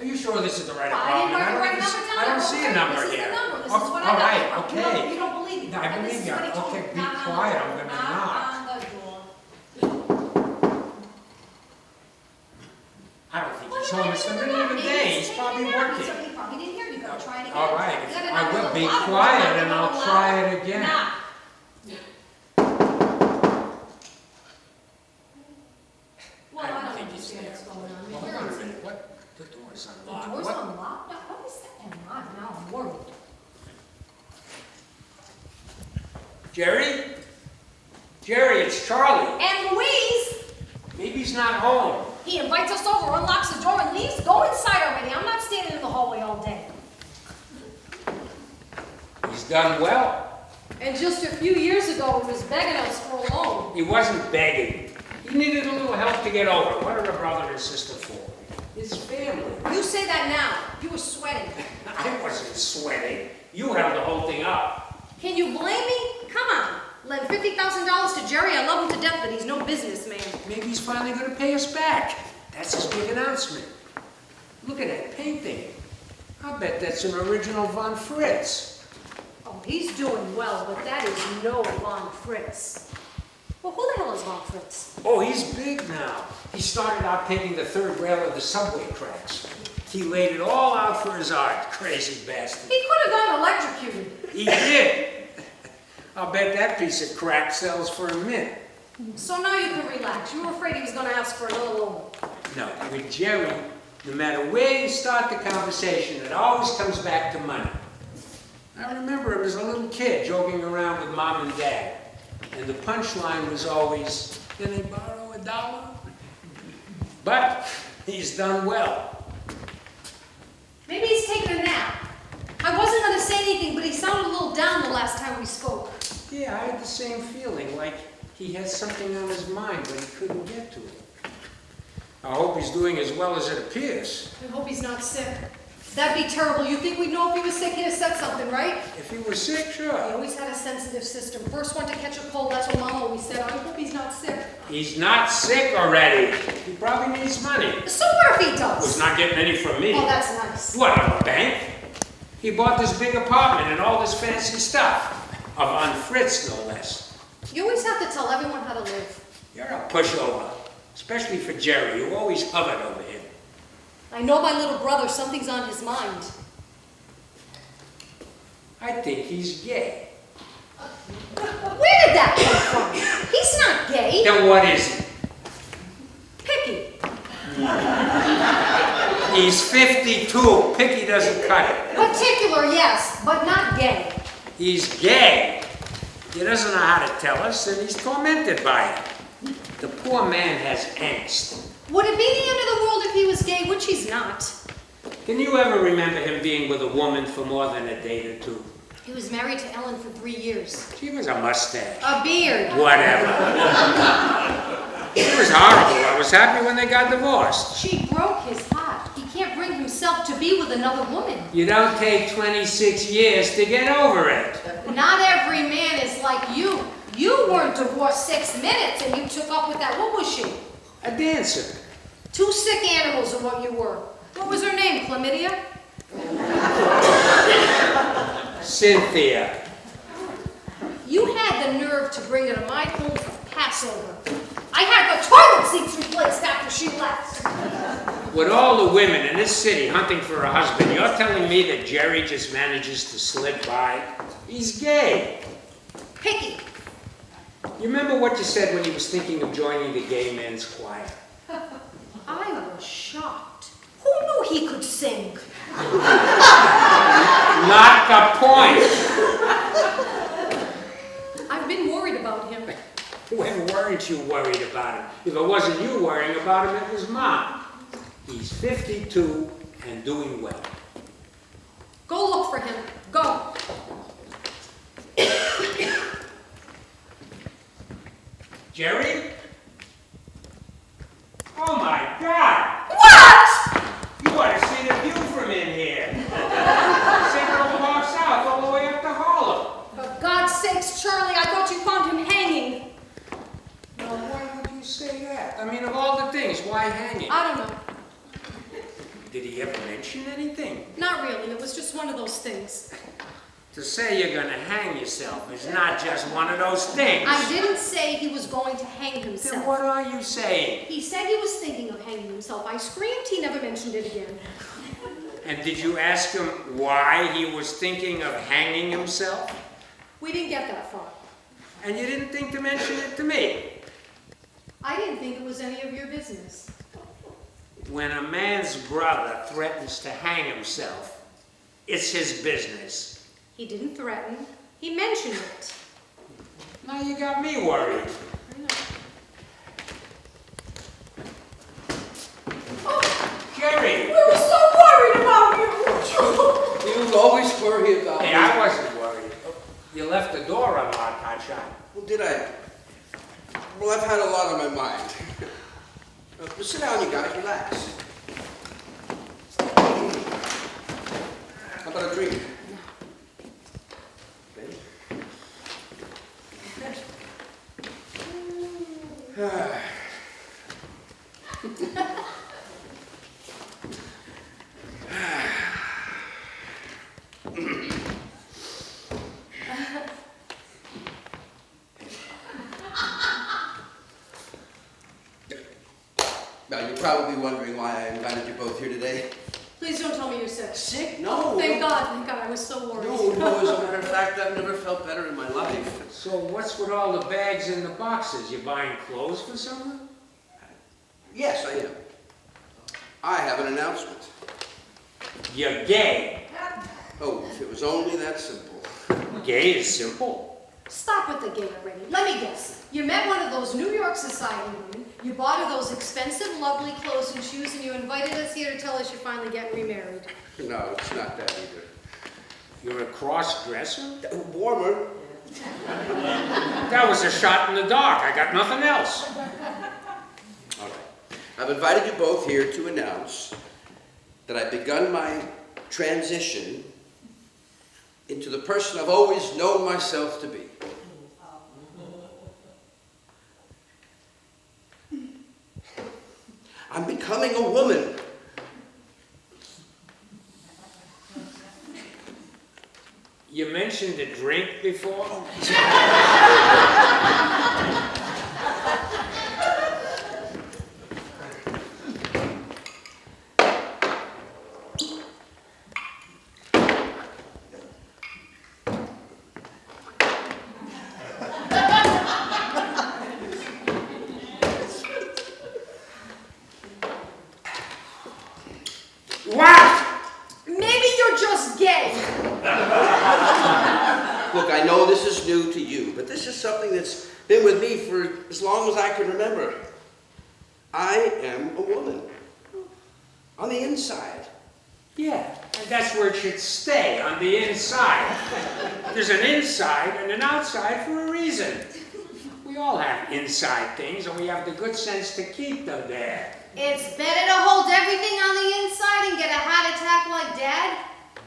Are you sure this is the right I apartment? didn't write the right number down. I don't see a number This is here. the number. This is Oh, what all I right, got. okay. You don't believe me. I And believe this is you. what he told Okay, me. be Knock on the quiet. door. I'm gonna knock. On the door. I don't think Well, he's you home. might It's the be middle of the maybe day. he's He's probably taking a nap. working. He probably didn't hear you. Gotta try it again. All right, You gotta I knock will a be little louder. quiet Knock and a I'll little try louder. it again. Knock. Well, I don't think he's understand there. what's going on. Well, Where hold on is a he? minute. What? The door's The unlocked. door's What? unlocked? Now, what is that? Now I'm worried. Jerry? Jerry, it's Charlie. And Louise! Maybe he's not home. He invites us over, unlocks the door, and leaves. Go inside already. I'm not standing in the hallway all day. He's done well. And just a few years ago, he was begging us for a loan. He wasn't begging. He needed a little help to get over. What are a brother and sister for? His family. You say that now. You were sweating. I wasn't sweating. You held the whole thing up. Can you blame me? Come on. Lend $50,000 to Jerry. I love him to death, but he's no businessman. Maybe he's finally going to pay us back. That's his big announcement. Look at that painting. I bet that's an original von Fritz. Oh, he's doing well, but that is no Von Fritz. Well, who the hell is Von Fritz? Oh, he's big now. He started out painting the third rail of the subway tracks. He laid it all out for his art, crazy bastard. He could have gotten electrocuted. He did. I'll bet that piece of crap sells for a mint. So now you can relax. You were afraid he was going to ask for another loan. No, with Jerry, no matter where you start the conversation, it always comes back to money. I remember him as a little kid joking around with Mom and Dad. And the punchline was always, can I borrow $1? But he's done well. Maybe he's taking a nap. I wasn't going to say anything, but he sounded a little down the last time we spoke. Yeah, I had the same feeling, like he had something on his mind, but he couldn't get to it. I hope he's doing as well as it appears. I hope he's not sick. That'd be terrible. You think we'd know if he was sick? He'd have said something, right? If he was sick, He sure. always had a sensitive system. First one to catch a cold, that's what Mom always said. I hope he's not sick. He's not sick already. He probably needs money. So what if he He's does? not getting any from me. Oh, that's nice. What, of a bank? He bought this big apartment and all this fancy stuff. Of Von Fritz, no less. You always have to tell everyone how to live. You're a pushover. Especially for Jerry, you always hovered over him. I know my little brother, something's on his mind. I think he's gay. Where did that come from? He's not gay. Then what is he? Picky. He's 52. Picky doesn't cut it. Particular, yes, but not gay. He's gay. He doesn't know how to tell us, and he's tormented by it. The poor man has angst. Would it be the end of the world if he was gay, which he's not? Can you ever remember him being with a woman for more than a date or two? He was married to Ellen for 3 years. She was a mustache. A beard. Whatever. It was horrible. I was happy when they got divorced. She broke his heart. He can't bring himself to be with another woman. You don't take 26 years to get over it. Not every man is like you. You weren't divorced 6 minutes and you took up with that. What was she? A dancer. 2 sick animals are what you were. What was her name, Chlamydia? Cynthia. You had the nerve to bring her to my home for Passover. I had the toilet seats replaced after she left. With all the women in this city hunting for a husband, you're telling me that Jerry just manages to slip by? He's gay. Picky. You remember what you said when he was thinking of joining the gay men's choir? I was shocked. Who knew he could sing? Not the point. I've been worried about him. When weren't you worried about him? If it wasn't you worrying about him, it was Mom. He's 52 and doing well. Go look for him. Go. Jerry? Oh my God! What? You ought to see the view from in here. Central Park South all the way up to Harlem. For God's sakes, Charlie, I thought you found him hanging. Well, why would you say that? I mean, of all the things, why hanging? I don't know. Did he ever mention anything? Not really. It was just one of those things. To say you're gonna hang yourself is not just one of those things. I didn't say he was going to hang Then himself. what are you saying? He said he was thinking of hanging himself. I screamed. He never mentioned it again. And did you ask him why he was thinking of hanging himself? We didn't get that far. And you didn't think to mention it to me? I didn't think it was any of your business. When a man's brother threatens to hang himself, it's his business. He didn't threaten. He mentioned it. Now you got me worried. I know. Oh, Jerry! we were so worried about you! You always worry about Hey, me. I wasn't worried. You left the door unlocked, Hotshot. Well, did I? Well, I've had a lot on my mind. Well, sit down, you guys. Relax. How about a drink? Okay. Now, you're probably wondering why I invited you both here today. Please don't tell me you're sick. Sick? No. Thank God, thank God. I was so worried. No, as a matter of fact, I've never felt better in my life. So what's with all the bags and the boxes? You buying clothes for someone? Yes, I am. I have an announcement. You're gay. Oh, if it was only that simple. Gay is simple. Stop with the gay already. Let me guess. You met one of those New York society women, you bought her those expensive, lovely clothes and shoes, and you invited us here to tell us you're finally getting remarried. No, it's not that either. You're a cross-dresser? Warmer. That was a shot in the dark. I got nothing else. All right. I've invited you both here to announce that I've begun my transition into the person I've always known myself to be. I'm becoming a woman. You mentioned a drink before? What? Maybe you're just gay. Look, I know this is new to you, but this is something that's been with me for as long as I can remember. I am a woman. On the inside. Yeah, and that's where it should stay, on the inside. There's an inside and an outside for a reason. We all have inside things, and we have the good sense to keep them there. It's better to hold everything on the inside and get a heart attack like Dad.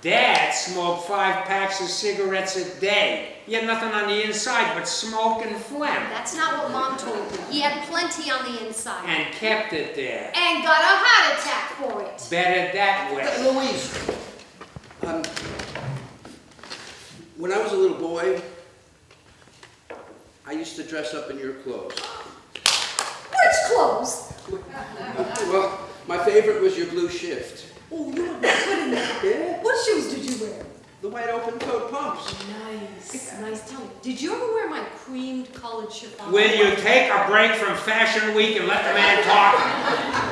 Dad smoked 5 packs of cigarettes a day. He had nothing on the inside but smoke and phlegm. That's not what Mom told me. He had plenty on the inside. And kept it there. And got a heart attack for it. Better that way. Louise, when I was a little boy, I used to dress up in your clothes. Which clothes? Well, my favorite was your blue shift. Oh, you were good in that. Yeah? What shoes did you wear? The white open-toed pumps. Nice. Nice. Tell me, did you ever wear my creamed colored chiffon? Will you take a break from Fashion Week and let the man talk?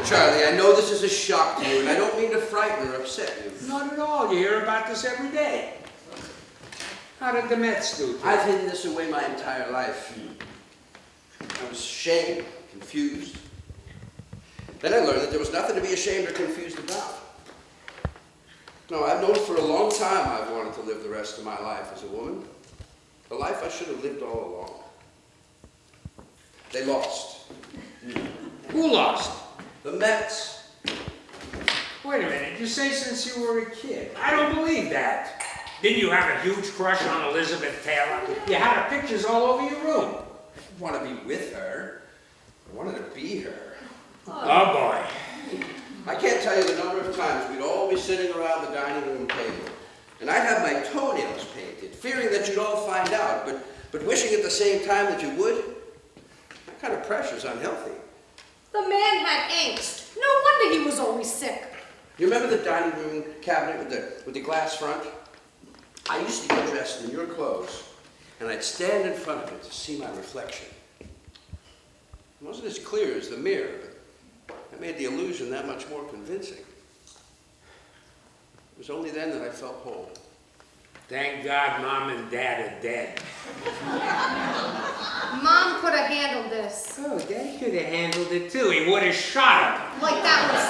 Charlie, I know this is a shock to you, and I don't mean to frighten or upset you. Not at all. You hear about this every day. How did Demogenes do? I've hidden this away my entire life. I was ashamed, confused. Then I learned that there was nothing to be ashamed or confused about. No, I've known for a long time I've wanted to live the rest of my life as a woman. The life I should have lived all along. They lost. Who lost? The Mets. Wait a minute. You say since you were a kid. I don't believe that. Didn't you have a huge crush on Elizabeth Taylor? You had her pictures all over your room. I didn't want to be with her. I wanted to be her. Oh, boy. I can't tell you the number of times we'd all be sitting around the dining room table, and I'd have my toenails painted, fearing that you'd all find out, but wishing at the same time that you would. That kind of pressure's unhealthy. The man had angst. No wonder he was always sick. You remember the dining room cabinet with the glass front? I used to get dressed in your clothes, and I'd stand in front of it to see my reflection. It wasn't as clear as the mirror, but it made the illusion that much more convincing. It was only then that I felt whole. Thank God Mom and Dad are dead. Mom could have handled this. Oh, Dad could have handled it too. He would have shot him. Like that was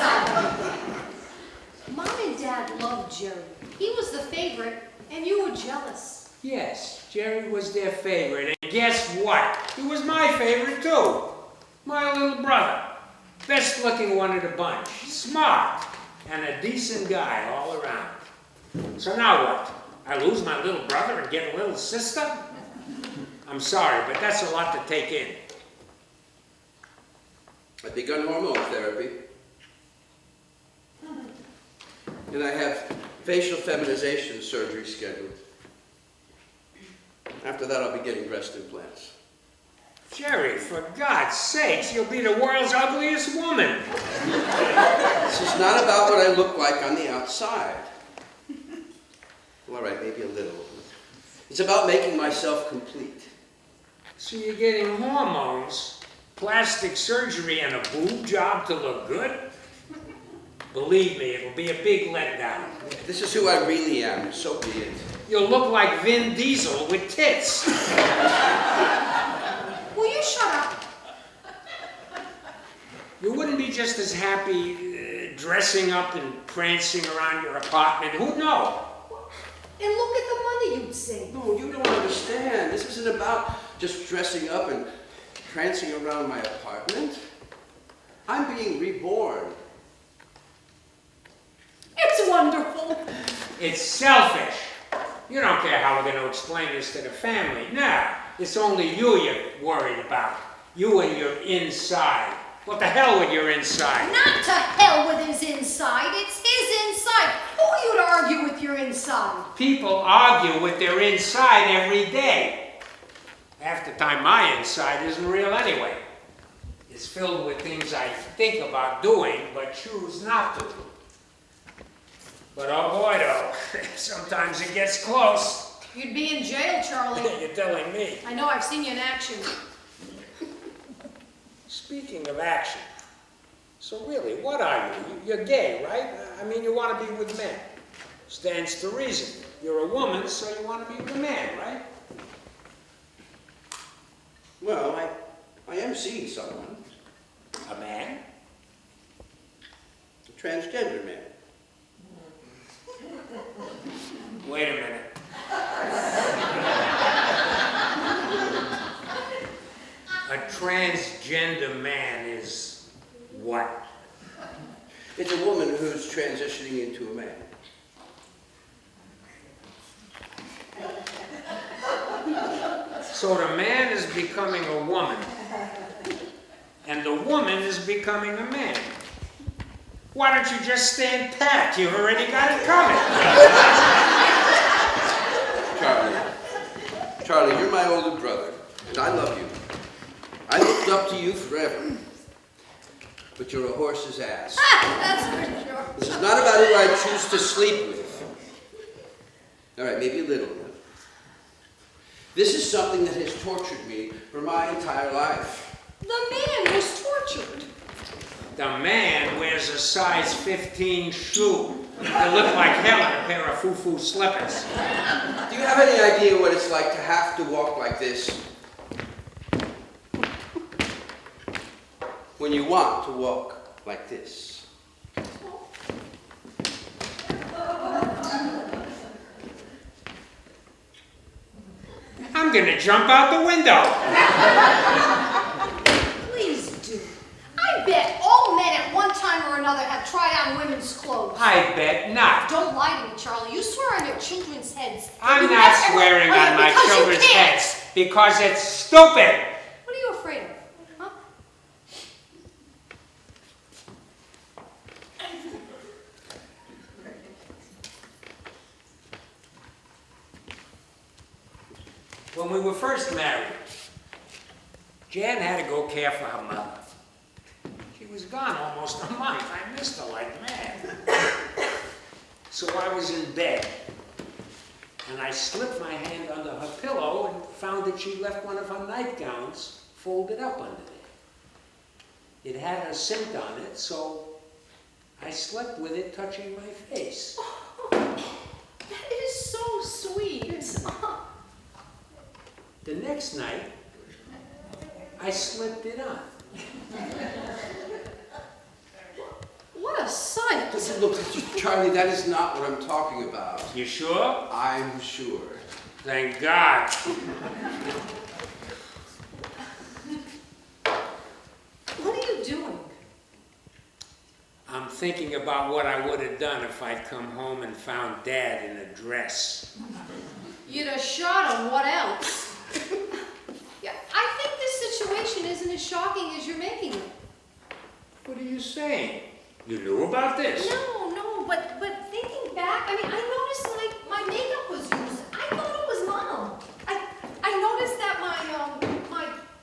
Sandra. Mom and Dad loved Jerry. He was the favorite, and you were jealous. Yes, Jerry was their favorite. And guess what? He was my favorite too. My little brother. Best looking one of the bunch. Smart. And a decent guy all around. So now what? I lose my little brother and get a little sister? I'm sorry, but that's a lot to take in. I've begun hormone therapy. And I have facial feminization surgery scheduled. After that, I'll be getting breast implants. Jerry, for God's sakes, you'll be the world's ugliest woman. This is not about what I look like on the outside. Well, all right, maybe a little. It's about making myself complete. So you're getting hormones, plastic surgery, and a boob job to look good? Believe me, it'll be a big letdown. This is who I really am, so be it. You'll look like Vin Diesel with tits. Will you shut up? You wouldn't be just as happy dressing up and prancing around your apartment. Who'd know? And look at the money you'd save. No, you don't understand. This isn't about just dressing up and prancing around my apartment. I'm being reborn. It's wonderful. It's selfish. You don't care how we're going to explain this to the family. No, it's only you you're worried about. You and your inside. What the hell with your inside? Not to hell with his inside. It's his inside. Who are you to argue with your inside? People argue with their inside every day. Half the time my inside isn't real anyway. It's filled with things I think about doing but choose not to. But oh boy though, sometimes it gets close. You'd be in jail, Charlie. You're telling me. I know, I've seen you in action. Speaking of action, so really, what are you? You're gay, right? I mean, you want to be with men. Stands to reason. You're a woman, so you want to be with a man, right? Well, I am seeing someone. A man? A transgender man. Wait a minute. A transgender man is what? It's a woman who's transitioning into a man. So the man is becoming a woman, and the woman is becoming a man. Why don't you just stand pat? You've already got it coming. Charlie, you're my older brother, and I love you. I looked up to you forever. But you're a horse's ass. That's for sure. This is not about who I choose to sleep with. All right, maybe a little. This is something that has tortured me for my entire life. The man was tortured. The man wears a size 15 shoe. They look like hell in a pair of foo-foo slippers. Do you have any idea what it's like to have to walk like this? When you want to walk like this. I'm gonna jump out the window. Please do. I bet all men at one time or another have tried on women's clothes. I bet not. Don't lie to me, Charlie. You swear on your children's heads. I'm You not never- swearing Oh, yeah, on my because you children's can't. heads because it's stupid. What are you afraid of? Huh? when we were first married, Jan had to go care for her mother. She was gone almost a month. I missed her like mad. So I was in bed, and I slipped my hand under her pillow and found that she left one of her nightgowns folded up under there. It had her scent on it, so I slept with it touching my face. That is so sweet. The next night, I slipped it on. What a sight. Listen, look, Charlie, that is not what I'm talking about. You sure? I'm sure. Thank God. What are you doing? I'm thinking about what I would have done if I'd come home and found Dad in a dress. You'd have shot him. What else? Yeah, I think this situation isn't as shocking as you're making it. What are you saying? You knew about this? No, but thinking back, I mean, I noticed my makeup was used. I thought it was Mom. I noticed that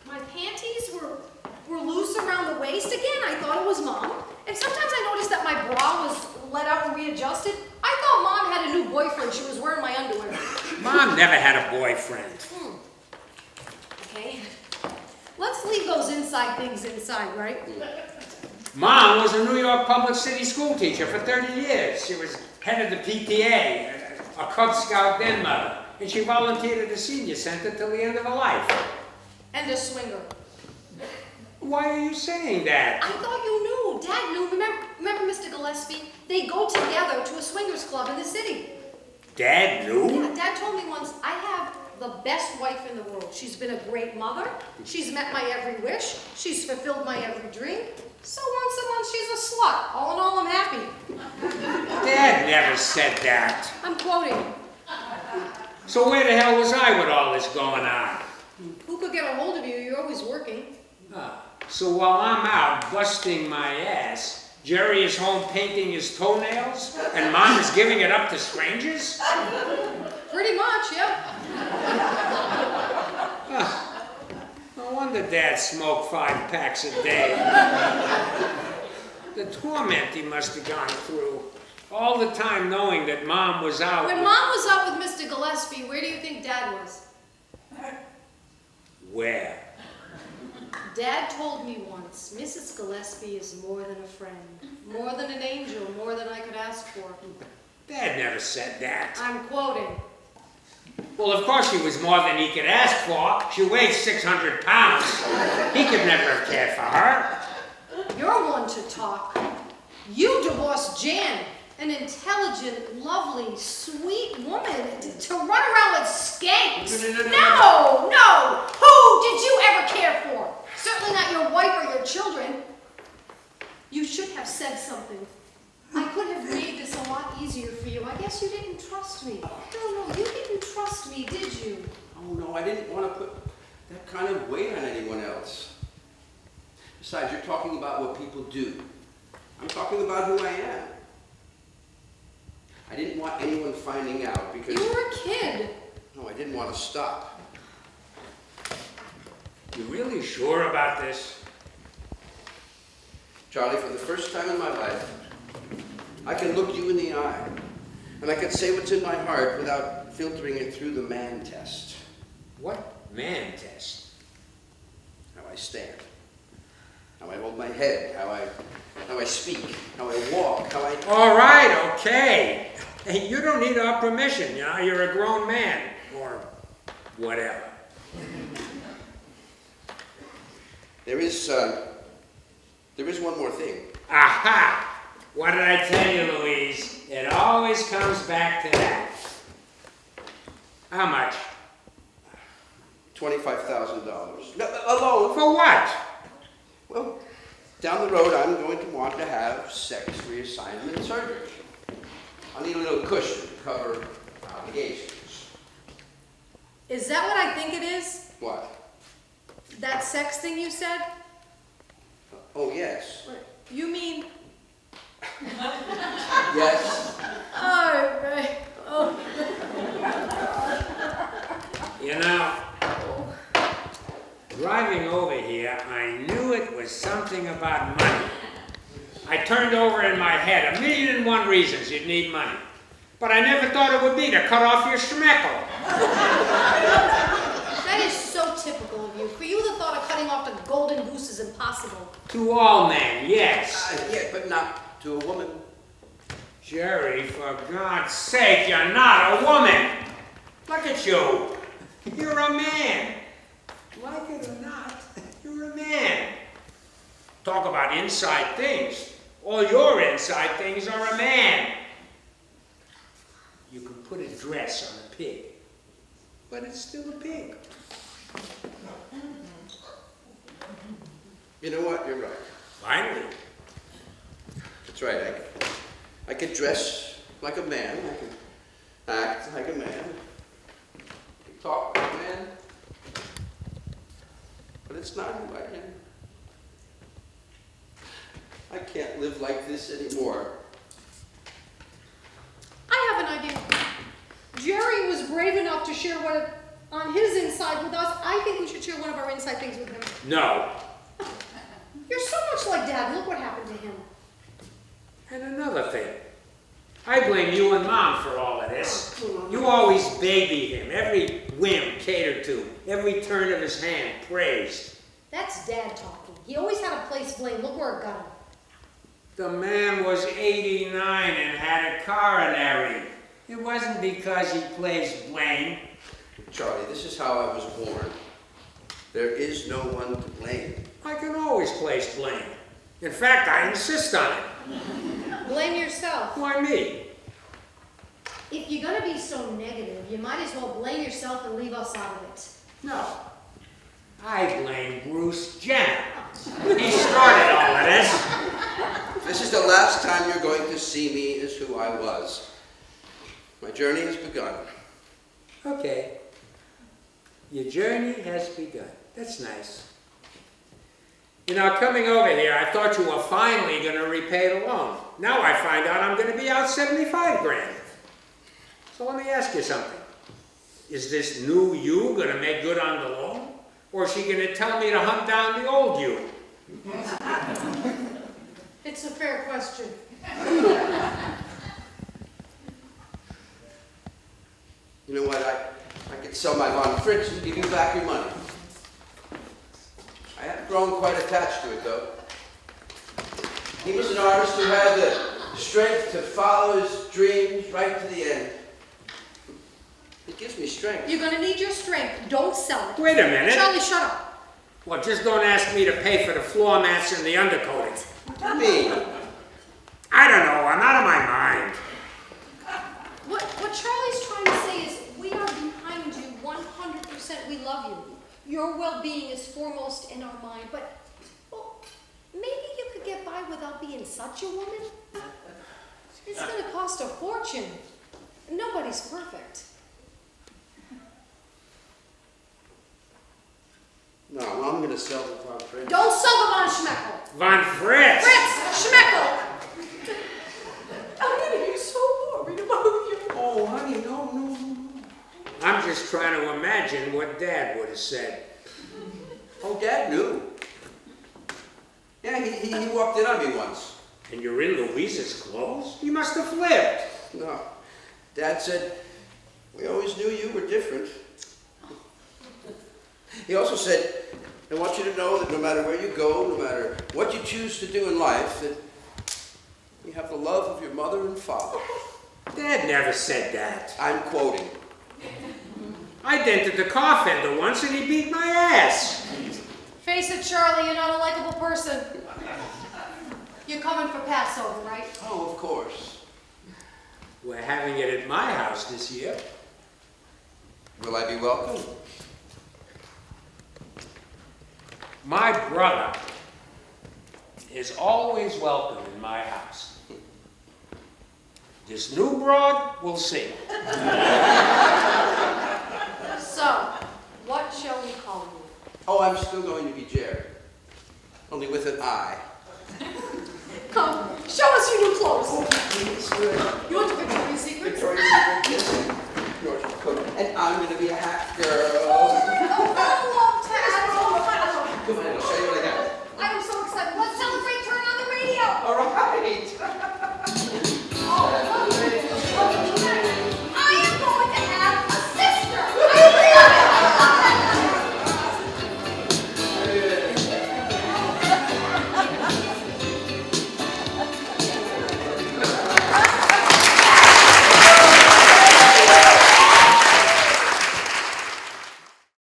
my panties were loose around the waist again. I thought it was Mom. And sometimes I noticed that my bra was let out and readjusted. I thought Mom had a new boyfriend. She was wearing my underwear. Mom never had a boyfriend. Okay. Let's leave those inside things inside, right? Mom was a New York public city school teacher for 30 years. She was head of the PTA, a Cub Scout den mother, and she volunteered at the senior center till the end of her life. And a swinger. Why are you saying that? I thought you knew. Dad knew. Remember Mr. Gillespie? They go together to a swingers club in the city. Dad knew? Yeah, Dad told me once, I have the best wife in the world. She's been a great mother. She's met my every wish. She's fulfilled my every dream. So once a month, she's a slut. All in all, I'm happy. Dad never said that. I'm quoting. So where the hell was I with all this going on? Who could get a hold of you? You're always working. So while I'm out busting my ass, Jerry is home painting his toenails, and Mom is giving it up to strangers? Pretty much, yeah. No wonder Dad smoked 5 packs a day. The torment he must have gone through, all the time knowing that Mom was out. When Mom was out with Mr. Gillespie, where do you think Dad was? Where? Dad told me once, Mrs. Gillespie is more than a friend, more than an angel, more than I could ask for. Dad never said that. I'm quoting. Well, of course she was more than he could ask for. She weighs 600 pounds. He could never have cared for her. You're one to talk. You divorced Jan, an intelligent, lovely, sweet woman, to run around with skanks. No! Who did you ever care for? Certainly not your wife or your children. You should have said something. I could have made this a lot easier for you. I guess you didn't trust me. No, you didn't trust me, did you? Oh, no, I didn't want to put that kind of weight on anyone else. Besides, you're talking about what people do. I'm talking about who I am. I didn't want anyone finding out because... You were a kid. No, I didn't want to stop. You really sure about this? Charlie, for the first time in my life, I can look you in the eye, and I can say what's in my heart without filtering it through the man test. What man test? How I stand, how I hold my head, how I speak, how I walk, how I... All right, okay. Hey, you don't need our permission, you know, you're a grown man, or whatever. There is one more thing. Aha! What did I tell you, Louise? It always comes back to that. How much? $25,000. No, alone. For what? Well, down the road, I'm going to want to have sex reassignment surgery. I'll need a little cushion to cover obligations. Is that what I think it is? What? That sex thing you said? Oh, yes. You mean... Yes. Oh, right. Oh. You know, driving over here, I knew it was something about money. I turned over in my head 1,000,001 reasons you'd need money. But I never thought it would be to cut off your schmeckle. That is so typical of you. For you, the thought of cutting off the golden goose is impossible. To all men, yes. Yeah, but not to a woman. Jerry, for God's sake, you're not a woman. Look at you. You're a man. Like it or not, you're a man. Talk about inside things. All your inside things are a man. You can put a dress on a pig, but it's still a pig. You know what? You're right. Finally. That's right. I could dress like a man. I could act like a man. I could talk like a man. But it's not who I am. I can't live like this anymore. I have an idea. Jerry was brave enough to share what on his inside with us. I think we should share one of our inside things with him. No. You're so much like Dad. Look what happened to him. And another thing. I blame you and Mom for all of this. You always babied him, every whim catered to, every turn of his hand praised. That's Dad talking. He always had a place blamed. Look where it got him. The man was 89 and had a coronary. It wasn't because he placed blame. Charlie, this is how I was born. There is no one to blame. I can always place blame. In fact, I insist on it. Blame yourself. Why me? If you're gonna be so negative, you might as well blame yourself and leave us out of it. No. I blame Bruce Jenner. He started all of this. This is the last time you're going to see me as who I was. My journey has begun. Okay. Your journey has begun. That's nice. You know, coming over here, I thought you were finally going to repay the loan. Now I find out I'm going to be out 75 grand. So let me ask you something. Is this new you going to make good on the loan? Or is she going to tell me to hunt down the old you? It's a fair question. You know what? I could sell my Von Fritz and give you back your money. I have grown quite attached to it, though. He was an artist who had the strength to follow his dreams right to the end. It gives me strength. You're gonna need your strength. Don't sell it. Wait a minute. Charlie, shut up. Well, just don't ask me to pay for the floor mats and the undercoating. What do you mean? I don't know. I'm out of my mind. What Charlie's trying to say is we are behind you 100%. We love you. Your well-being is foremost in our mind. But, well, maybe you could get by without being such a woman. It's going to cost a fortune. Nobody's perfect. No, well, I'm going to sell the Von Fritz. Don't sell the Von Schmeckel. Von Fritz! Fritz Schmeckel. I'm going to be so worried about you. Oh, honey, no. I'm just trying to imagine what Dad would have said. Oh, Dad knew. Yeah, he walked in on me once. And you're in Louise's clothes? You must have flipped. No. Dad said, we always knew you were different. He also said, I want you to know that no matter where you go, no matter what you choose to do in life, that you have the love of your mother and father. Dad never said that. I'm quoting. I dented the car fender once and he beat my ass. Face it, Charlie, you're not a likable person. You're coming for Passover, right? Oh, of course. We're having it at my house this year. Will I be welcome? My brother is always welcome in my house. This new broad, we'll see. So, what shall we call you? Oh, I'm still going to be Jerry. Only with an I. Come, show us your new clothes. Oh, You want the Victoria's Secret? Victoria's Secret, yes. Yours, coat. And I'm going to be a hat girl.